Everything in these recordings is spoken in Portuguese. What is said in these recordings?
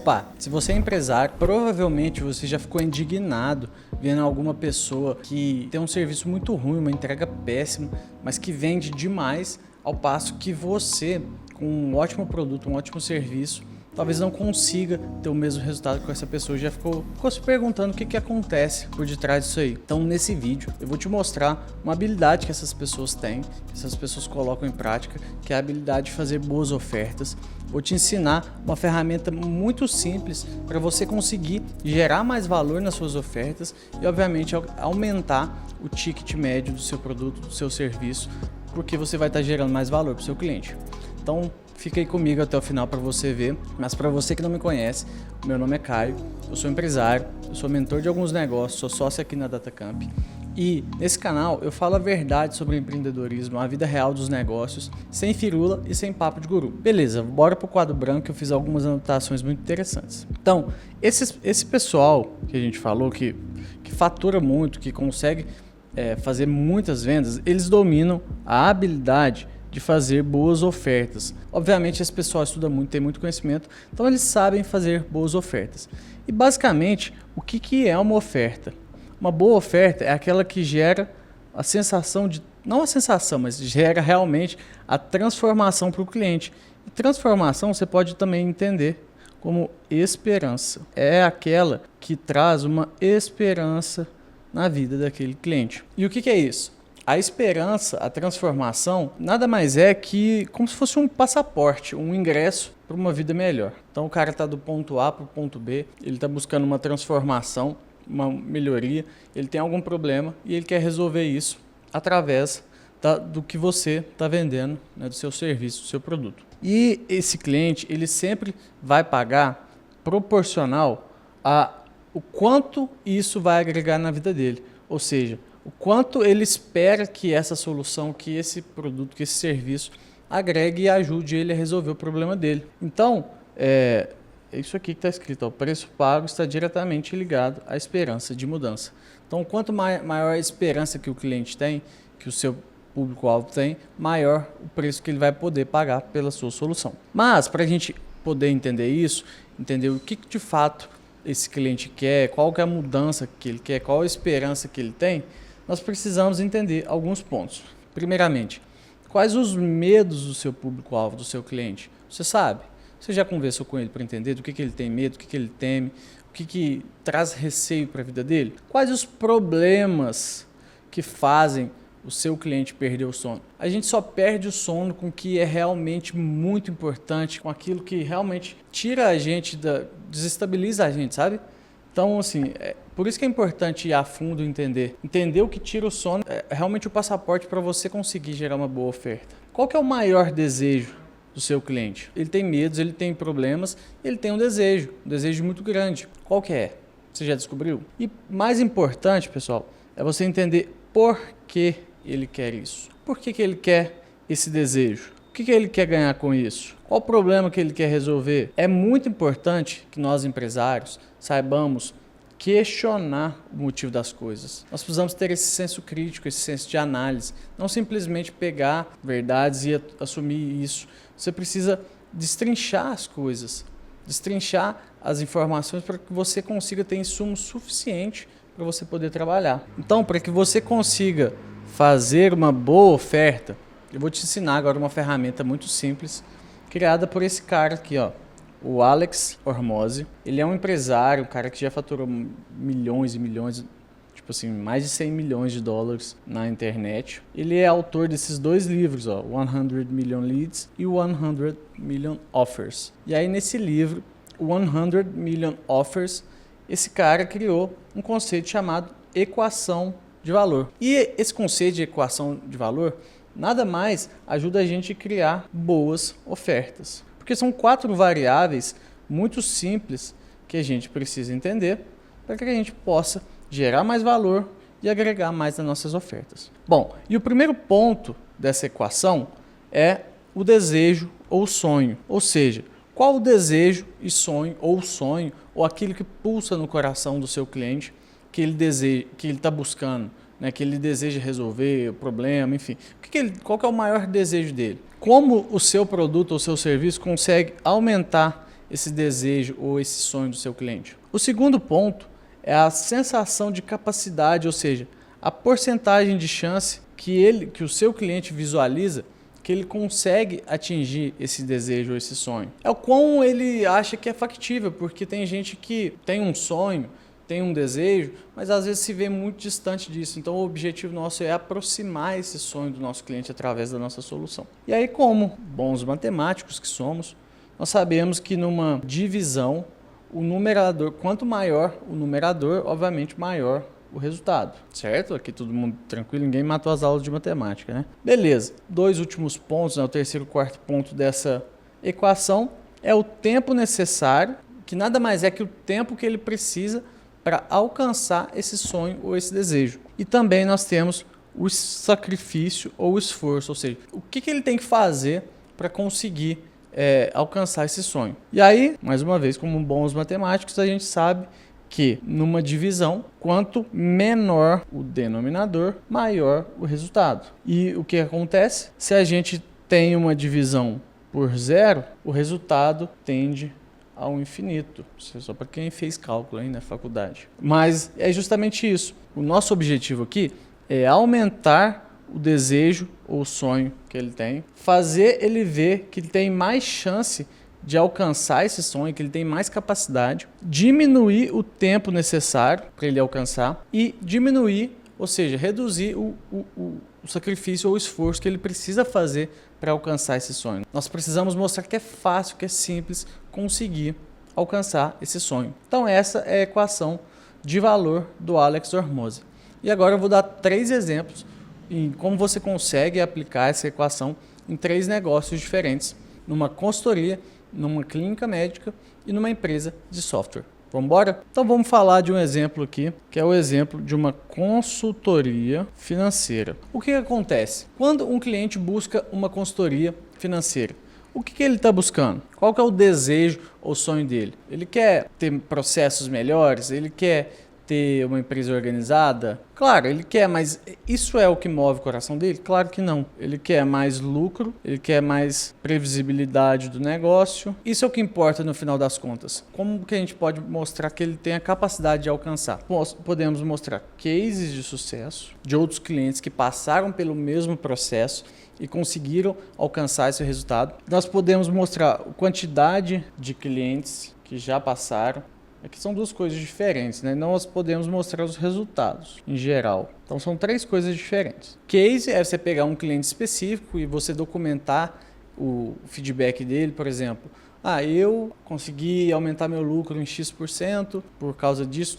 Opa, se você é empresário, provavelmente você já ficou indignado vendo alguma pessoa que tem um serviço muito ruim, uma entrega péssima, mas que vende demais, ao passo que você, com um ótimo produto, um ótimo serviço, talvez não consiga ter o mesmo resultado que essa pessoa. Já ficou se perguntando o que acontece por detrás disso aí. Então, nesse vídeo, eu vou te mostrar uma habilidade que essas pessoas têm, que essas pessoas colocam em prática, que é a habilidade de fazer boas ofertas. Vou te ensinar uma ferramenta muito simples para você conseguir gerar mais valor nas suas ofertas e, obviamente, aumentar o ticket médio do seu produto, do seu serviço, porque você vai estar gerando mais valor para o seu cliente. Então, fica aí comigo até o final para você ver, mas para você que não me conhece, meu nome é Caio, eu sou empresário, eu sou mentor de alguns negócios, sou sócio aqui na Datacamp e nesse canal eu falo a verdade sobre o empreendedorismo, a vida real dos negócios, sem firula e sem papo de guru. Beleza, bora pro quadro branco que eu fiz algumas anotações muito interessantes. Então, esse pessoal que a gente falou, que fatura muito, que consegue fazer muitas vendas, eles dominam a habilidade de fazer boas ofertas. Obviamente esse pessoal estuda muito, tem muito conhecimento, então eles sabem fazer boas ofertas. E basicamente, o que é uma oferta? Uma boa oferta é aquela que gera a sensação de, não a sensação, mas gera realmente a transformação para o cliente. E transformação você pode também entender como esperança. É aquela que traz uma esperança na vida daquele cliente. E o que é isso? A esperança, a transformação, nada mais é que como se fosse um passaporte, um ingresso para uma vida melhor. Então o cara está do ponto A para o ponto B, ele está buscando uma transformação, uma melhoria, ele tem algum problema e ele quer resolver isso através do que você está vendendo, né, do seu serviço, do seu produto. E esse cliente, ele sempre vai pagar proporcional a o quanto isso vai agregar na vida dele, ou seja, o quanto ele espera que essa solução, que esse produto, que esse serviço agregue e ajude ele a resolver o problema dele. Então, é isso aqui que está escrito, ó, o preço pago está diretamente ligado à esperança de mudança. Então, quanto maior a esperança que o cliente tem, que o seu público-alvo tem, maior o preço que ele vai poder pagar pela sua solução. Mas, para a gente poder entender isso, entender o que de fato esse cliente quer, qual que é a mudança que ele quer, qual a esperança que ele tem, nós precisamos entender alguns pontos. Primeiramente, quais os medos do seu público-alvo, do seu cliente? Você sabe? Você já conversou com ele para entender do que ele tem medo, do que ele teme, o que traz receio para a vida dele? Quais os problemas que fazem o seu cliente perder o sono? A gente só perde o sono com o que é realmente muito importante, com aquilo que realmente tira a gente, desestabiliza a gente, sabe? Então, assim, por isso que é importante ir a fundo entender o que tira o sono, é realmente o passaporte para você conseguir gerar uma boa oferta. Qual que é o maior desejo do seu cliente? Ele tem medos, ele tem problemas, ele tem um desejo muito grande. Qual que é? Você já descobriu? E mais importante, pessoal, é você entender por que ele quer isso. Por que ele quer esse desejo? O que ele quer ganhar com isso? Qual o problema que ele quer resolver? É muito importante que nós, empresários, saibamos questionar o motivo das coisas. Nós precisamos ter esse senso crítico, esse senso de análise. Não simplesmente pegar verdades e assumir isso. Você precisa destrinchar as coisas, destrinchar as informações para que você consiga ter insumo suficiente para você poder trabalhar. Então, para que você consiga fazer uma boa oferta, eu vou te ensinar agora uma ferramenta muito simples, criada por esse cara aqui, ó, o Alex Hormozi. Ele é um empresário, um cara que já faturou milhões e milhões, tipo assim, mais de 100 milhões de dólares na internet. Ele é autor desses dois livros, ó, 100 Million Leads e 100 Million Offers. E aí nesse livro, 100 Million Offers, esse cara criou um conceito chamado equação de valor. E esse conceito de equação de valor nada mais ajuda a gente a criar boas ofertas. Porque são 4 variáveis muito simples que a gente precisa entender para que a gente possa gerar mais valor e agregar mais nas nossas ofertas. Bom, e o primeiro ponto dessa equação é o desejo ou sonho. Ou seja, qual o desejo e sonho, ou aquilo que pulsa no coração do seu cliente que ele deseja, que ele está buscando, né, que ele deseja resolver o problema, enfim. Qual que é o maior desejo dele? Como o seu produto ou seu serviço consegue aumentar esse desejo ou esse sonho do seu cliente? O segundo ponto é a sensação de capacidade, ou seja, a porcentagem de chance que o seu cliente visualiza que ele consegue atingir esse desejo ou esse sonho. É o quão ele acha que é factível, porque tem gente que tem um sonho, tem um desejo, mas às vezes se vê muito distante disso. Então o objetivo nosso é aproximar esse sonho do nosso cliente através da nossa solução. E aí, como bons matemáticos que somos, nós sabemos que numa divisão, o numerador, quanto maior o numerador, obviamente maior o resultado, certo? Aqui todo mundo tranquilo, ninguém matou as aulas de matemática, né? Beleza. Dois últimos pontos, né? O terceiro e o quarto ponto dessa equação é o tempo necessário, que nada mais é que o tempo que ele precisa para alcançar esse sonho ou esse desejo. E também nós temos o sacrifício ou esforço, ou seja, o que ele tem que fazer para conseguir alcançar esse sonho. E aí, mais uma vez, como bons matemáticos, a gente sabe que numa divisão, quanto menor o denominador, maior o resultado. E o que acontece? Se a gente tem uma divisão por zero, o resultado tende ao infinito. Isso é só para quem fez cálculo aí na faculdade. Mas é justamente isso. O nosso objetivo aqui é aumentar o desejo ou o sonho que ele tem, fazer ele ver que ele tem mais chance de alcançar esse sonho, que ele tem mais capacidade, diminuir o tempo necessário para ele alcançar e diminuir, ou seja, reduzir o sacrifício ou o esforço que ele precisa fazer para alcançar esse sonho. Nós precisamos mostrar que é fácil, que é simples conseguir alcançar esse sonho. Então essa é a equação de valor do Alex Hormozi. E agora eu vou dar 3 exemplos em como você consegue aplicar essa equação em 3 negócios diferentes, numa consultoria, numa clínica médica e numa empresa de software. Vamos embora? Então vamos falar de um exemplo aqui, que é o exemplo de uma consultoria financeira. O que acontece? Quando um cliente busca uma consultoria financeira, o que ele está buscando? Qual que é o desejo ou sonho dele? Ele quer ter processos melhores? Ele quer ter uma empresa organizada? Claro, ele quer, mas isso é o que move o coração dele? Claro que não. Ele quer mais lucro, ele quer mais previsibilidade do negócio. Isso é o que importa no final das contas. Como que a gente pode mostrar que ele tem a capacidade de alcançar? Podemos mostrar cases de sucesso de outros clientes que passaram pelo mesmo processo e conseguiram alcançar esse resultado. Nós podemos mostrar a quantidade de clientes que já passaram. Aqui são 2 coisas diferentes, né? Nós podemos mostrar os resultados em geral. Então são 3 coisas diferentes. Case é você pegar um cliente específico e você documentar o feedback dele, por exemplo. Eu consegui aumentar meu lucro em X% por causa disso,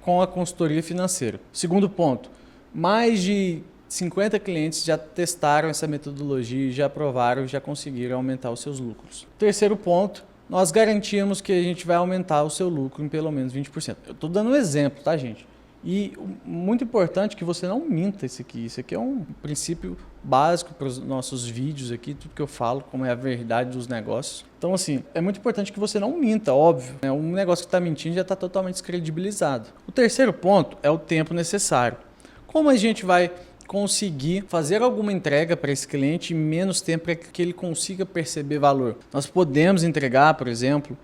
com a consultoria financeira. Segundo ponto, mais de 50 clientes já testaram essa metodologia e já aprovaram e já conseguiram aumentar os seus lucros. Terceiro ponto, nós garantimos que a gente vai aumentar o seu lucro em pelo menos 20%. Eu estou dando um exemplo, tá, gente? E muito importante que você não minta isso aqui. Isso aqui é um princípio básico para os nossos vídeos aqui, tudo que eu falo, como é a verdade dos negócios. Então, assim, é muito importante que você não minta, óbvio. Né? Um negócio que está mentindo já está totalmente descredibilizado. O terceiro ponto é o tempo necessário. Como a gente vai conseguir fazer alguma entrega para esse cliente em menos tempo para que ele consiga perceber valor? Nós podemos entregar, por exemplo,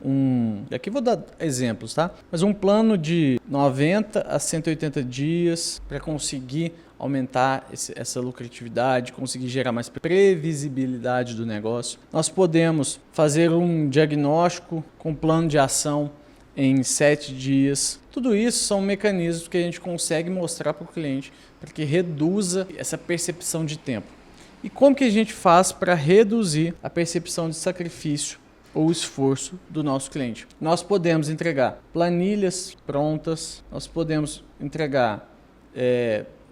aqui vou dar exemplos, tá? Mas um plano de 90 a 180 dias para conseguir aumentar essa lucratividade, conseguir gerar mais previsibilidade do negócio. Nós podemos fazer um diagnóstico com plano de ação em 7 dias. Tudo isso são mecanismos que a gente consegue mostrar para o cliente para que reduza essa percepção de tempo. E como que a gente faz para reduzir a percepção de sacrifício ou esforço do nosso cliente? Nós podemos entregar planilhas prontas, nós podemos entregar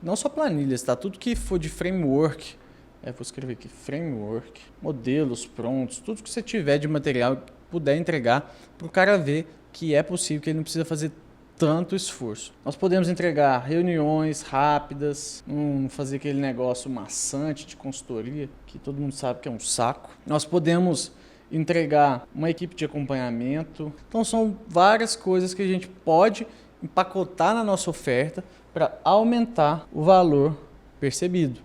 não só planilhas, tá? Tudo que for de framework, vou escrever aqui, framework, modelos prontos, tudo que você tiver de material puder entregar para o cara ver que é possível, que ele não precisa fazer tanto esforço. Nós podemos entregar reuniões rápidas, não fazer aquele negócio maçante de consultoria, que todo mundo sabe que é um saco. Nós podemos entregar uma equipe de acompanhamento. Então são várias coisas que a gente pode empacotar na nossa oferta para aumentar o valor percebido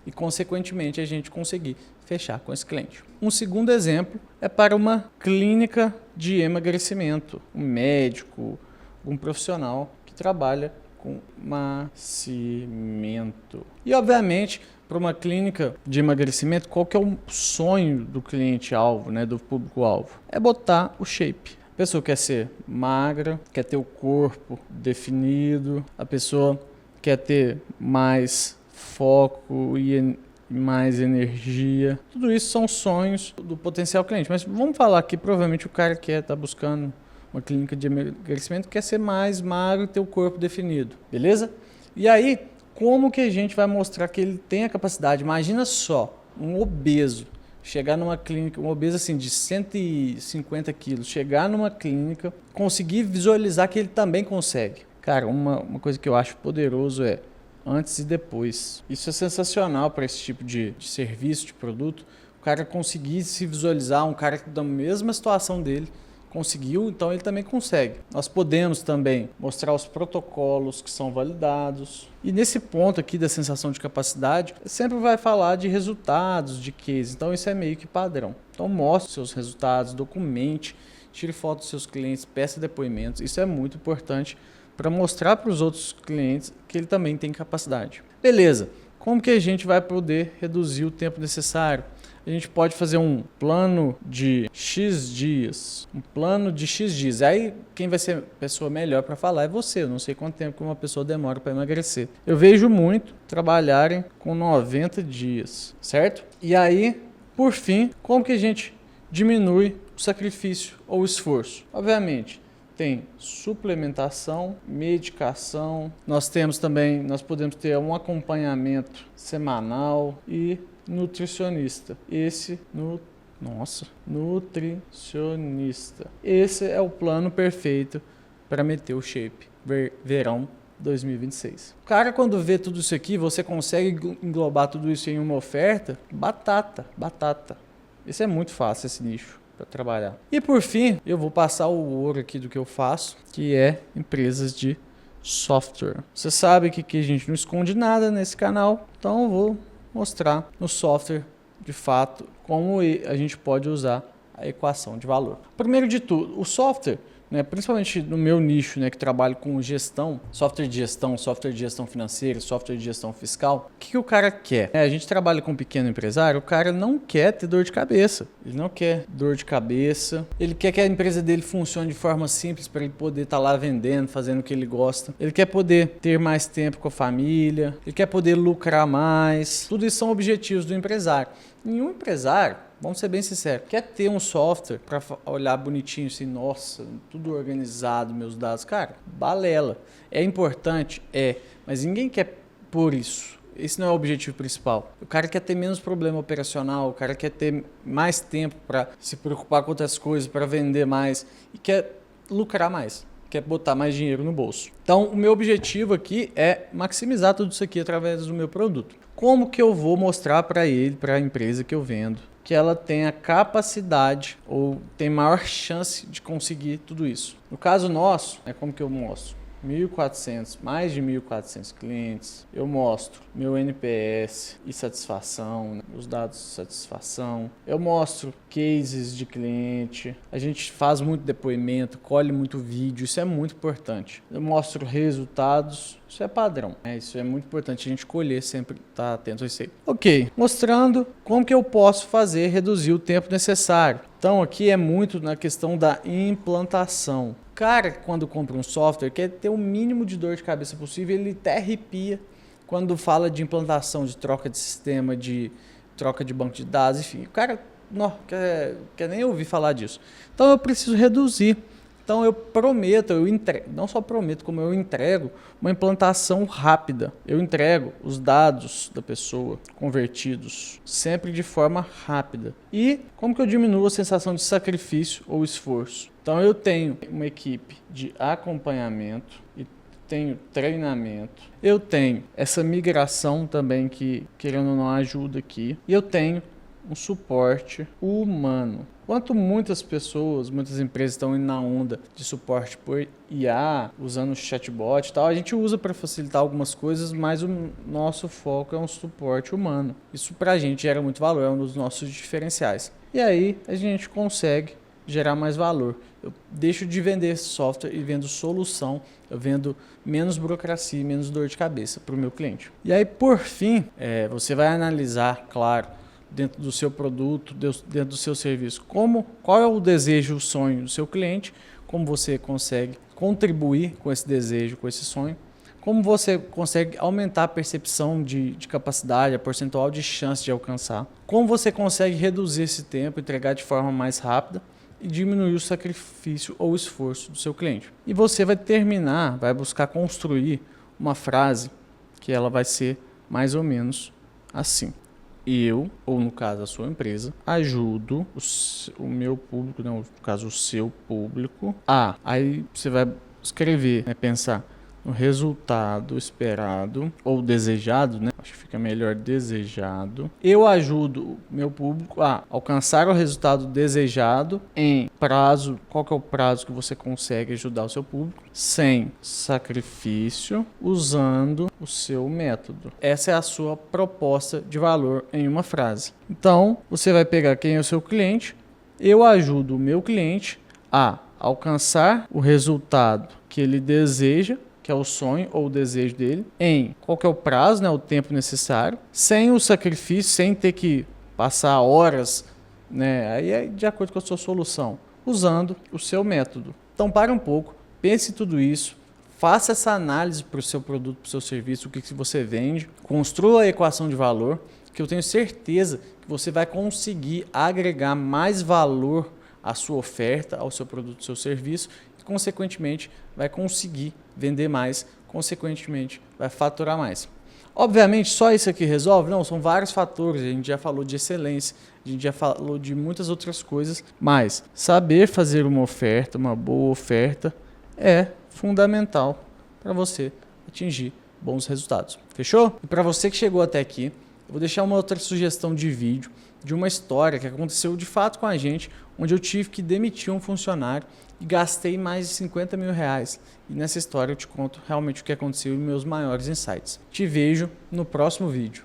e, consequentemente, a gente conseguir fechar com esse cliente. Um segundo exemplo é para uma clínica de emagrecimento, um médico, um profissional que trabalha com emagrecimento. E, obviamente, para uma clínica de emagrecimento, qual que é o sonho do cliente-alvo, né, do público-alvo? É botar o shape. A pessoa quer ser magra, quer ter o corpo definido, a pessoa quer ter mais foco e mais energia. Tudo isso são sonhos do potencial cliente. Mas vamos falar que provavelmente o cara quer estar buscando uma clínica de emagrecimento, quer ser mais magro e ter o corpo definido, beleza? E aí, como que a gente vai mostrar que ele tem a capacidade? Imagina só, um obeso chegar numa clínica, um obeso assim de 150 quilos, chegar numa clínica, conseguir visualizar que ele também consegue. Cara, uma coisa que eu acho poderoso é antes e depois. Isso é sensacional para esse tipo de serviço, de produto. O cara conseguir se visualizar, um cara da mesma situação dele, conseguiu, então ele também consegue. Nós podemos também mostrar os protocolos que são validados. E nesse ponto aqui da sensação de capacidade, sempre vai falar de resultados, de case. Então isso é meio que padrão. Então mostre seus resultados, documente, tire foto dos seus clientes, peça depoimentos. Isso é muito importante para mostrar para os outros clientes que ele também tem capacidade. Beleza, como que a gente vai poder reduzir o tempo necessário? A gente pode fazer um plano de X dias, Aí quem vai ser a pessoa melhor para falar é você. Eu não sei quanto tempo que uma pessoa demora para emagrecer. Eu vejo muito trabalharem com 90 dias, certo? E aí, por fim, como que a gente diminui o sacrifício ou o esforço? Obviamente, tem suplementação, medicação, nós podemos ter um acompanhamento semanal e nutricionista. Nutricionista. Esse é o plano perfeito para meter o shape. Verão 2026. O cara, quando vê tudo isso aqui, você consegue englobar tudo isso em uma oferta? Batata. Esse é muito fácil, esse nicho para trabalhar. E por fim, eu vou passar o ouro aqui do que eu faço, que é empresas de software. Você sabe que a gente não esconde nada nesse canal, então eu vou mostrar no software, de fato, como a gente pode usar a equação de valor. Primeiro de tudo, o software, né, principalmente no meu nicho, né, que trabalho com gestão, software de gestão financeira, software de gestão fiscal, o que o cara quer? A gente trabalha com um pequeno empresário, o cara não quer ter dor de cabeça. Ele não quer dor de cabeça, ele quer que a empresa dele funcione de forma simples para ele poder estar lá vendendo, fazendo o que ele gosta. Ele quer poder ter mais tempo com a família, ele quer poder lucrar mais. Tudo isso são objetivos do empresário. Nenhum empresário, vamos ser bem sinceros, quer ter um software para olhar bonitinho assim, nossa, tudo organizado, meus dados. Cara, balela. É importante? É, mas ninguém quer por isso. Esse não é o objetivo principal. O cara quer ter menos problema operacional, o cara quer ter mais tempo para se preocupar com outras coisas, para vender mais e quer lucrar mais, quer botar mais dinheiro no bolso. Então, o meu objetivo aqui é maximizar tudo isso aqui através do meu produto. Como que eu vou mostrar para ele, para a empresa que eu vendo, que ela tem a capacidade ou tem maior chance de conseguir tudo isso? No caso nosso, como que eu mostro? 1.400, mais de 1.400 clientes, eu mostro meu NPS e satisfação, os dados de satisfação, eu mostro cases de cliente, a gente faz muito depoimento, colhe muito vídeo, isso é muito importante. Eu mostro resultados, isso é padrão, isso é muito importante a gente colher, sempre estar atento a isso aí. Ok, mostrando como que eu posso reduzir o tempo necessário. Então aqui é muito na questão da implantação. O cara, quando compra um software, quer ter o mínimo de dor de cabeça possível, ele até arrepia quando fala de implantação, de troca de sistema, de troca de banco de dados, enfim. O cara não quer nem ouvir falar disso. Então eu preciso reduzir. Então eu prometo, eu entrego, não só prometo, como eu entrego uma implantação rápida. Eu entrego os dados da pessoa convertidos sempre de forma rápida. E como que eu diminuo a sensação de sacrifício ou esforço? Então eu tenho uma equipe de acompanhamento e tenho treinamento. Eu tenho essa migração também que, querendo ou não, ajuda aqui. E eu tenho um suporte humano. Enquanto muitas pessoas, muitas empresas estão indo na onda de suporte por IA, usando chatbot e tal, a gente usa para facilitar algumas coisas, mas o nosso foco é um suporte humano. Isso para a gente gera muito valor, é um dos nossos diferenciais. E aí a gente consegue gerar mais valor. Eu deixo de vender software e vendo solução, eu vendo menos burocracia e menos dor de cabeça para o meu cliente. E aí, por fim, você vai analisar, claro, dentro do seu produto, dentro do seu serviço, qual é o desejo, o sonho do seu cliente, como você consegue contribuir com esse desejo, com esse sonho, como você consegue aumentar a percepção de capacidade, a percentual de chance de alcançar, como você consegue reduzir esse tempo, entregar de forma mais rápida e diminuir o sacrifício ou esforço do seu cliente. E você vai buscar construir uma frase que ela vai ser mais ou menos assim: eu, ou no caso a sua empresa, ajudo o meu público, não, no caso o seu público, aí você vai escrever, pensar no resultado esperado ou desejado, né? Acho que fica melhor desejado. Eu ajudo o meu público a alcançar o resultado desejado em prazo. Qual que é o prazo que você consegue ajudar o seu público? Sem sacrifício, usando o seu método. Essa é a sua proposta de valor em uma frase. Então, você vai pegar quem é o seu cliente. Eu ajudo o meu cliente a alcançar o resultado que ele deseja, que é o sonho ou o desejo dele, em qual que é o prazo, né, o tempo necessário, sem o sacrifício, sem ter que passar horas, né, aí é de acordo com a sua solução, usando o seu método. Então, para um pouco, pense em tudo isso, faça essa análise para o seu produto, para o seu serviço, o que você vende, construa a equação de valor, que eu tenho certeza que você vai conseguir agregar mais valor à sua oferta, ao seu produto, ao seu serviço, e consequentemente vai conseguir vender mais, consequentemente vai faturar mais. Obviamente só isso aqui resolve? Não, são vários fatores, a gente já falou de excelência, a gente já falou de muitas outras coisas, mas saber fazer uma oferta, uma boa oferta, é fundamental para você atingir bons resultados. Fechou? E para você que chegou até aqui, eu vou deixar uma outra sugestão de vídeo de uma história que aconteceu de fato com a gente, onde eu tive que demitir um funcionário e gastei mais de 50 mil reais. E nessa história eu te conto realmente o que aconteceu e meus maiores insights. Te vejo no próximo vídeo.